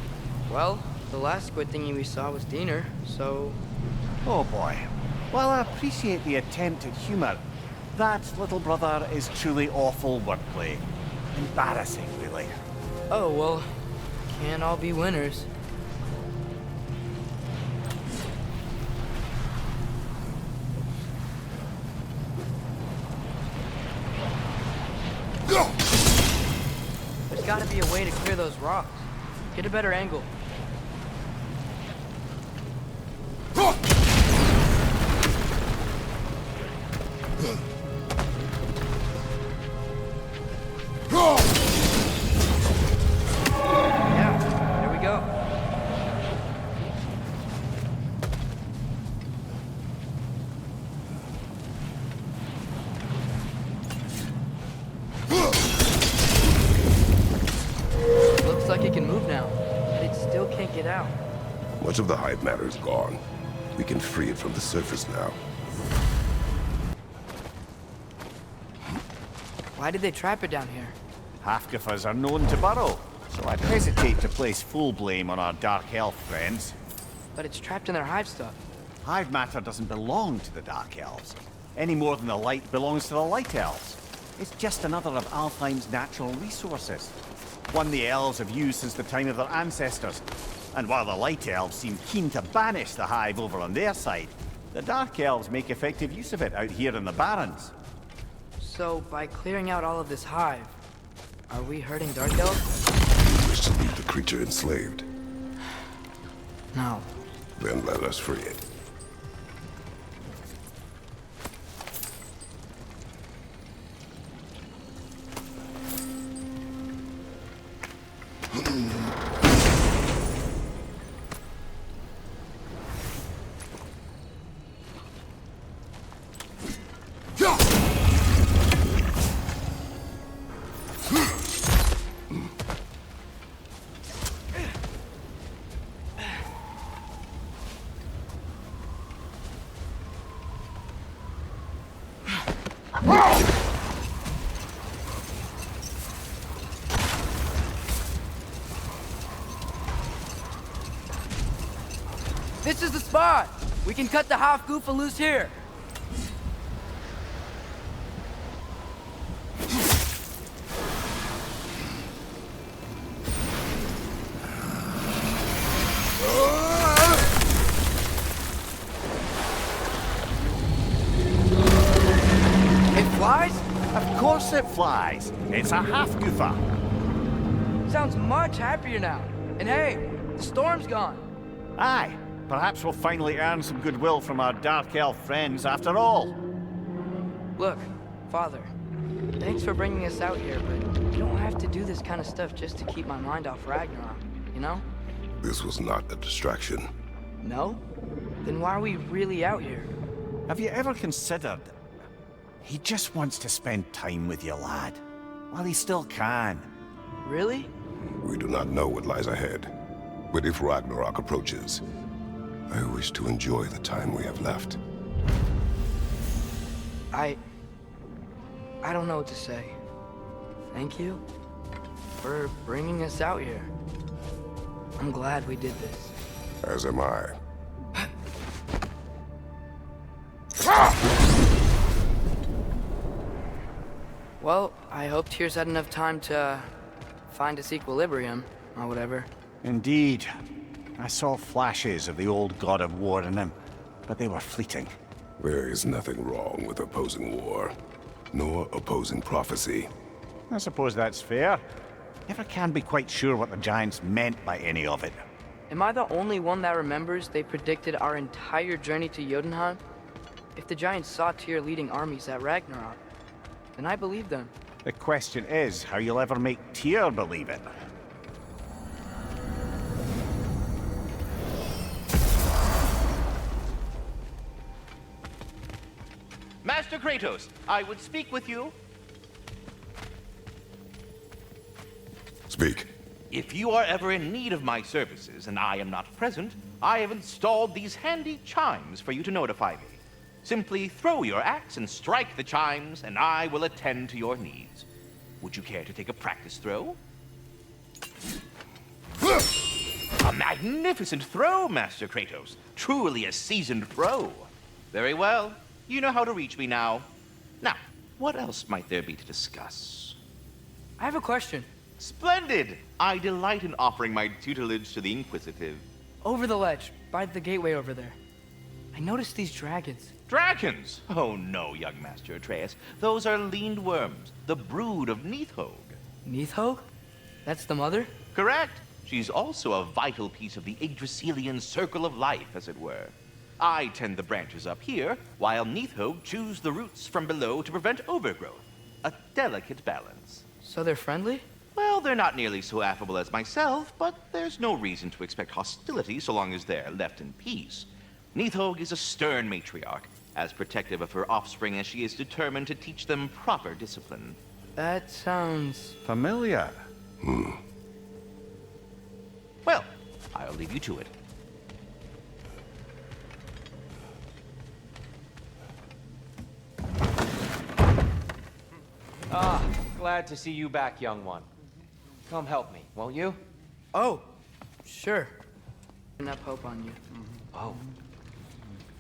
A: Well, the last squid thingy we saw was Diener, so...
B: Oh boy. While I appreciate the attempt at humor, that, little brother, is truly awful wordplay. Embarrassing, really.
A: Oh, well, can't all be winners. There's gotta be a way to clear those rocks. Get a better angle. Yeah, there we go. Looks like it can move now, but it still can't get out.
C: Much of the hive matter is gone. We can free it from the surface now.
A: Why did they trap it down here?
B: Half-goofers are known to burrow. So I'd hesitate to place full blame on our Dark Elf friends.
A: But it's trapped in their hive stuff.
B: Hive matter doesn't belong to the Dark Elves, any more than the light belongs to the Light Elves. It's just another of Alfheim's natural resources. One the elves have used since the time of their ancestors. And while the Light Elves seem keen to banish the hive over on their side, the Dark Elves make effective use of it out here in the Barrens.
A: So, by clearing out all of this hive, are we hurting Dark Elves?
C: You wish to leave the creature enslaved?
A: No.
C: Then let us free it.
A: This is the spot! We can cut the half goofa loose here! It flies?
B: Of course it flies. It's a half-goofa.
A: Sounds much happier now. And hey, the storm's gone.
B: Aye, perhaps we'll finally earn some goodwill from our Dark Elf friends after all.
A: Look, Father, thanks for bringing us out here, but you don't have to do this kind of stuff just to keep my mind off Ragnarok, you know?
C: This was not a distraction.
A: No? Then why are we really out here?
B: Have you ever considered... He just wants to spend time with you, lad. While he still can.
A: Really?
C: We do not know what lies ahead. But if Ragnarok approaches, I wish to enjoy the time we have left.
A: I don't know what to say. Thank you for bringing us out here. I'm glad we did this.
C: As am I.
A: Well, I hope Tyr's had enough time to find its equilibrium, or whatever.
B: Indeed. I saw flashes of the old god of war in him, but they were fleeting.
C: There is nothing wrong with opposing war, nor opposing prophecy.
B: I suppose that's fair. Never can be quite sure what the Giants meant by any of it.
A: Am I the only one that remembers they predicted our entire journey to Jotunheim? If the Giants saw Tyr leading armies at Ragnarok, then I believe them.
B: The question is how you'll ever make Tyr believe it.
H: Master Kratos, I would speak with you.
C: Speak.
H: If you are ever in need of my services and I am not present, I have installed these handy chimes for you to notify me. Simply throw your axe and strike the chimes, and I will attend to your needs. Would you care to take a practice throw? A magnificent throw, Master Kratos. Truly a seasoned pro. Very well. You know how to reach me now. Now, what else might there be to discuss?
A: I have a question.
H: Splendid! I delight in offering my tutelage to the inquisitive.
A: Over the ledge, by the gateway over there. I noticed these dragons.
H: Dragons? Oh no, young Master Atreus. Those are leaned worms, the brood of Nithhog.
A: Nithhog? That's the mother?
H: Correct. She's also a vital piece of the Yggdrasilian circle of life, as it were. I tend the branches up here, while Nithhog chews the roots from below to prevent overgrowth. A delicate balance.
A: So they're friendly?
H: Well, they're not nearly so affable as myself, but there's no reason to expect hostility so long as they're left in peace. Nithhog is a stern matriarch, as protective of her offspring as she is determined to teach them proper discipline.
A: That sounds...
B: Familiar.
H: Well, I'll leave you to it.
G: Glad to see you back, young one.
E: Come help me, won't you?
A: Oh, sure. And have hope on you.
E: Oh,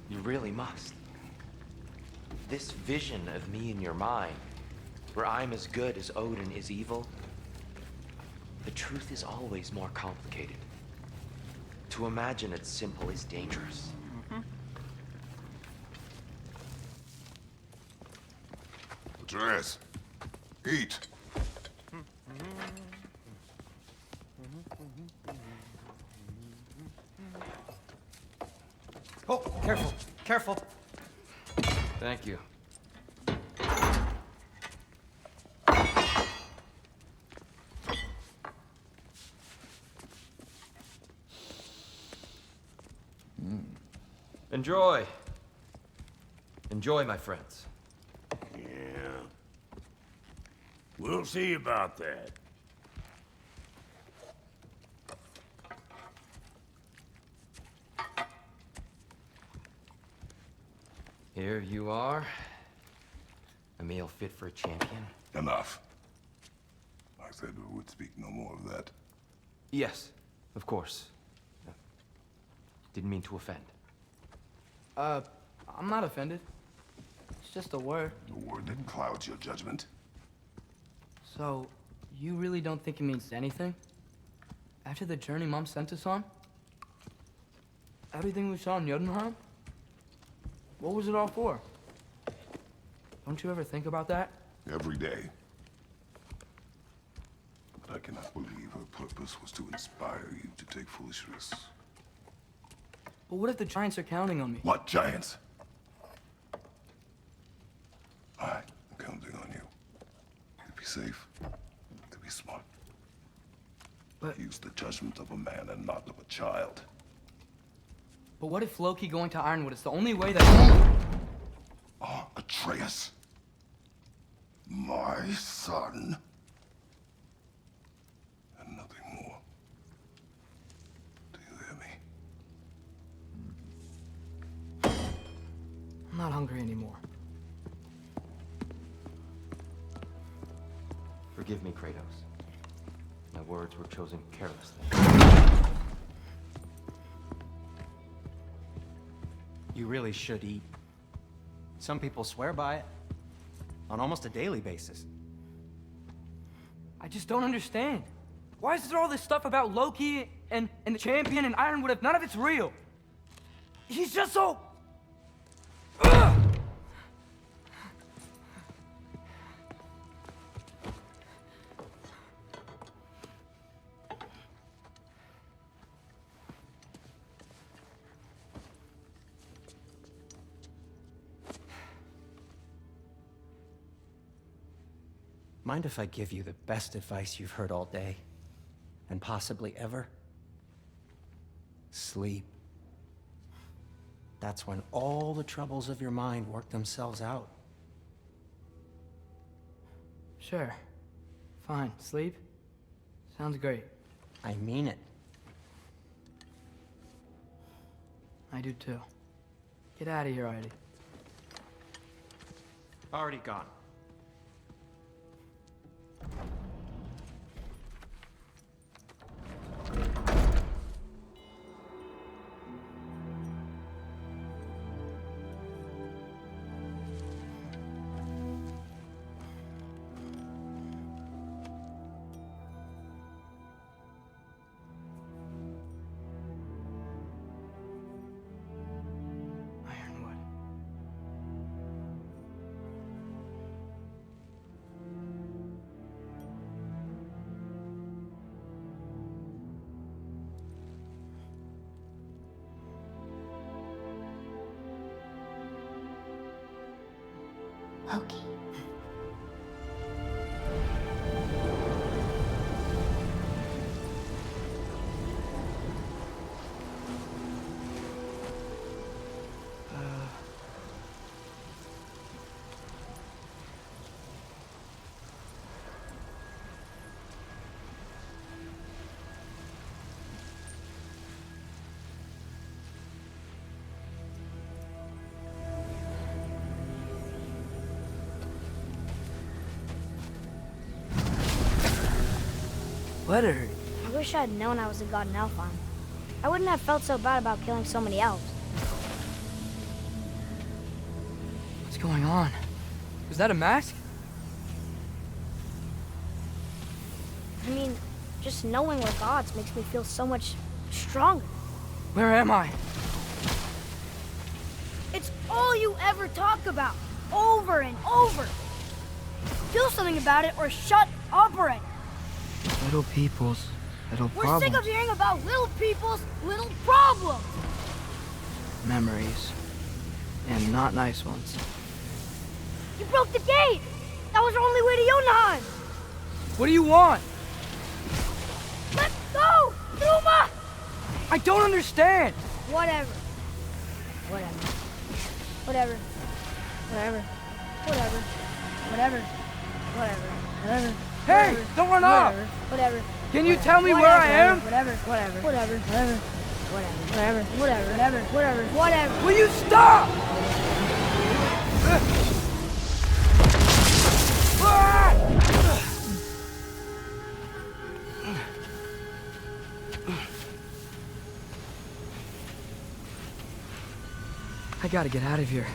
E: you really must. This vision of me in your mind, where I'm as good as Odin is evil, the truth is always more complicated. To imagine it's simple is dangerous.
C: Atreus, eat.
F: Oh, careful, careful.
E: Thank you. Enjoy. Enjoy, my friends.
I: Yeah. We'll see about that.
E: Here you are. A meal fit for a champion.
C: Enough. I said we would speak no more of that.
E: Yes, of course. Didn't mean to offend.
A: I'm not offended. It's just a word.
C: The word that clouds your judgment.
A: So, you really don't think it means anything? After the journey Mom sent us on? Everything we saw in Jotunheim? What was it all for? Don't you ever think about that?
C: Every day. But I cannot believe her purpose was to inspire you to take foolish risks.
A: But what if the giants are counting on me?
C: What giants? I'm counting on you. To be safe. To be smart.
A: But-
C: Use the judgment of a man and not of a child.
A: But what if Loki going to Ironwood is the only way that...
C: Atreus. My son. And nothing more. Do you hear me?
A: I'm not hungry anymore.
E: Forgive me, Kratos. My words were chosen carelessly.
F: You really should eat. Some people swear by it. On almost a daily basis.
A: I just don't understand. Why is there all this stuff about Loki and the champion and Ironwood if none of it's real? He's just so... Ugh!
F: Mind if I give you the best advice you've heard all day? And possibly ever? Sleep. That's when all the troubles of your mind work themselves out.
A: Sure. Fine. Sleep? Sounds great.
F: I mean it.
A: I do too. Get out of here already.
F: Already gone.
A: Ironwood.
J: Loki.
A: letter.
K: I wish I had known I was a god in Alfheim. I wouldn't have felt so bad about killing so many elves.
A: What's going on? Is that a mask?
K: I mean, just knowing we're gods makes me feel so much stronger.
A: Where am I?
K: It's all you ever talk about, over and over. Do something about it or shut up already.
A: Little people's little
K: We're
A: problems.
K: sick of hearing about little people's little problems.
A: Memories. And not nice ones.
K: You broke the gate. That was our only way to Jotunheim.
A: What do you want?
K: Let go, Numa!
A: I don't understand.
K: Whatever. Whatever. Whatever. Whatever. Whatever. Whatever. Whatever. Whatever.
A: Hey, don't run off.
K: Whatever.
A: Can you tell me where I am?
K: Whatever. Whatever. Whatever. Whatever. Whatever. Whatever. Whatever. Whatever. Whatever.
A: Will you stop? I gotta get out of here.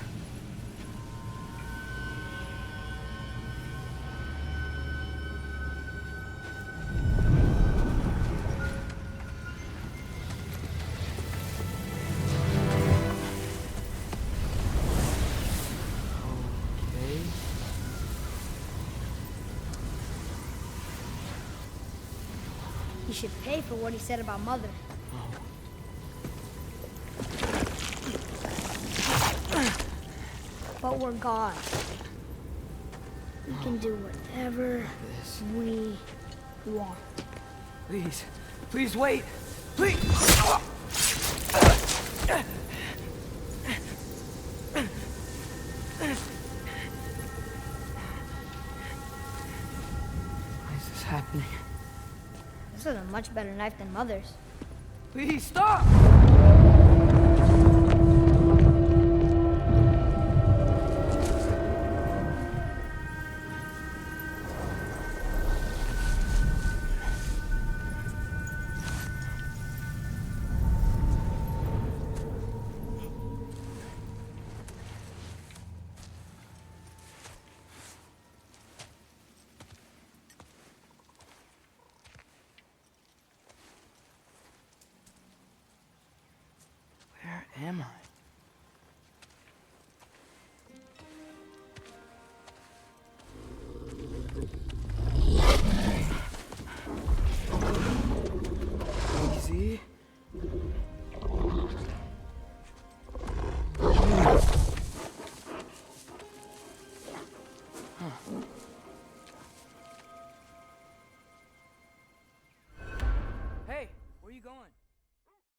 A: Okay.
K: He should pay for what he said about Mother. But we're gods. We can do whatever we want.
A: Please. Please wait. Please. Why is this happening?
K: This is a much better knife than Mother's.
A: Please stop! Where am I? Easy. Hey, where are you going?